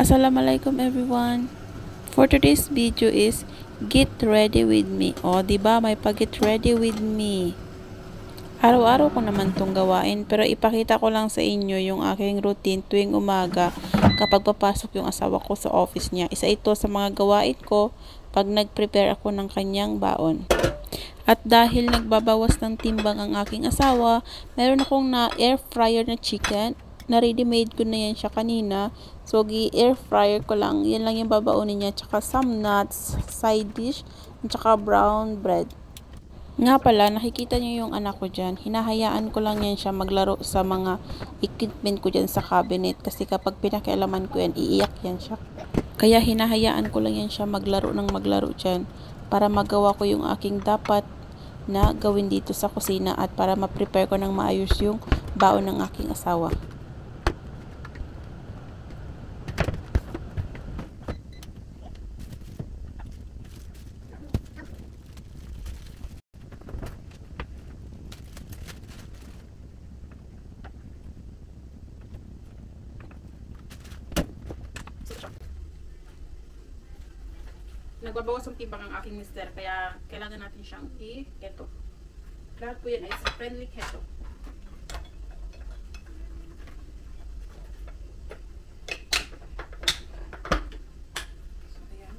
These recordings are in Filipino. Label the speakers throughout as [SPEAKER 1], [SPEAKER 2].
[SPEAKER 1] Assalamualaikum everyone. For today's video is get ready with me. O, diba may pag-get ready with me. Araw-araw ko naman tong gawain, pero ipakita ko lang sa inyo yung aking routine tuwing umaga kapag papasok yung asawa ko sa office niya. Isa ito sa mga gawain ko pag nag-prepare ako ng kanyang baon. At dahil nagbabawas ng timbang ang aking asawa, meron akong na air fryer na chicken. Na ready-made ko na yan siya kanina. So, air fryer ko lang. Yan lang yung babaunin niya. Tsaka some nuts, side dish, tsaka brown bread. Nga pala, nakikita niyo yung anak ko dyan. Hinahayaan ko lang yan siya maglaro sa mga equipment ko dyan sa cabinet. Kasi kapag pinakialaman ko yan, iiyak yan siya. Kaya hinahayaan ko lang yan siya maglaro dyan. Para magawa ko yung aking dapat na gawin dito sa kusina. At para ma-prepare ko ng maayos yung baon ng aking asawa. Nagbabawas ang timbang ang aking mister, kaya kailangan natin siyang i-keto. Lahat po yan ay sa friendly keto. So, ayan.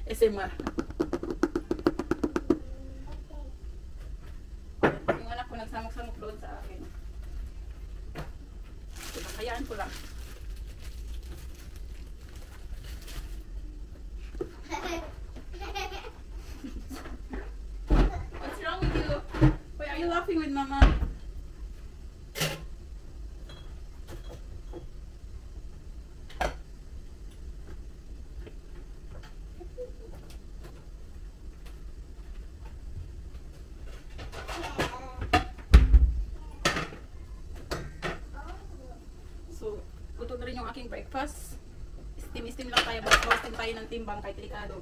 [SPEAKER 1] SMR. Yung anak ko nagsamok-samok doon sa akin. Diba, hayaan ko lang. Laughing with mama. So, luto na rin yung aking breakfast. Steam lang tayo. Bawas-bawasin tayo ng timbang kahit delikado.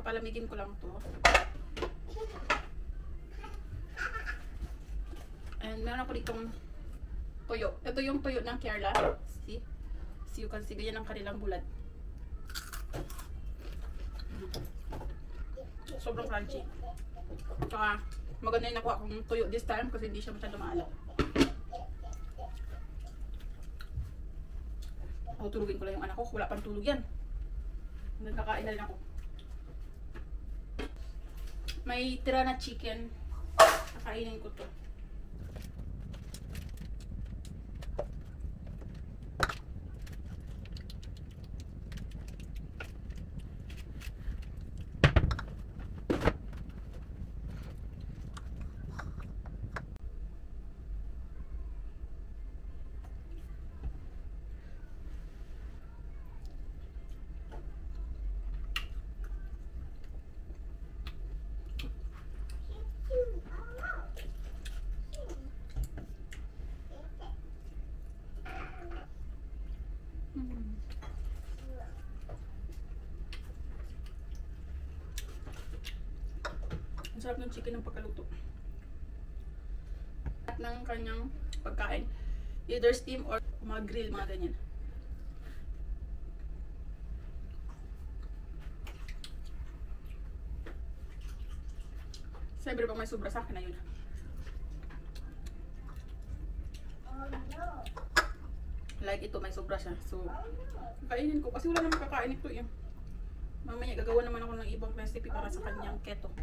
[SPEAKER 1] Palamigin ko lang to. And meron ako ditong toyo. Ito yung toyo ng Kiarla. See? So you can see, ganyan ang kanilang bulat. Sobrang crunchy. Tsaka maganda yung nakuha kong toyo this time kasi hindi siya masyado maalat. Tulugin ko lang yung anak ko. Wala pang tulog yan. Nagkakain na rin ako. May tira na chicken. Kakainin ko to. Ang sarap ng chicken ng pagkaluto. At ng kanyang pagkain. Either steam or mga grill, mga ganyan. Siyempre pag may sobra sa akin na yun. Like ito, may sobra siya. So, kainin ko. Kasi wala naman kakain ito eh. Mamaya gagawa naman ako ng ibang recipe para sa kanyang keto.